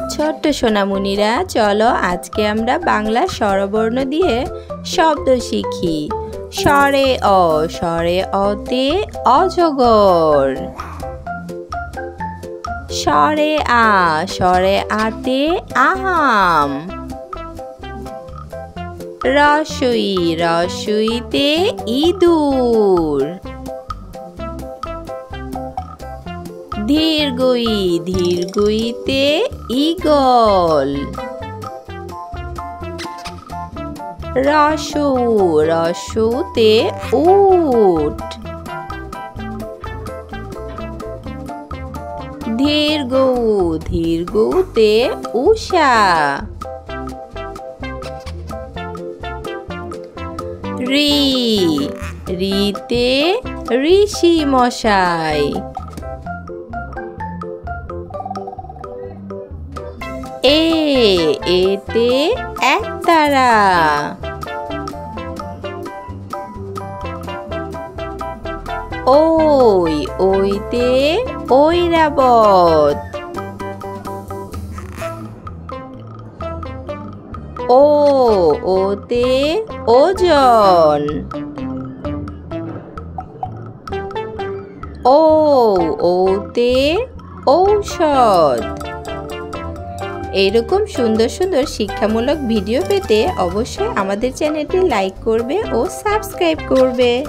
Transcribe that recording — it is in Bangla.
ছোট্ট সোনামণিরা, চলো আজকে আমরা বাংলা স্বরবর্ণ দিয়ে শব্দ শিখি। স্বরে অ, স্বরে অতে অজগর। স্বরে আ, স্বরে আতে আম। রস্বই, রস্বইতে ইঁদুর। দীর্ঘই, দীর্ঘইতে ঈগল। রস্বউ, রস্বউতে উট। দীর্ঘউ, দীর্ঘউতে উষা। ঋ, ঋতে ঋষি মশাই। এ, এতে একতারা। ওই, ওইতে ঐরাবত। ও, ওতে ওজন। ও, ওতে ঔষধ। এইরকম সুন্দর সুন্দর শিক্ষামূলক ভিডিও পেতে অবশ্যই আমাদের চ্যানেলটি লাইক করবে ও সাবস্ক্রাইব করবে।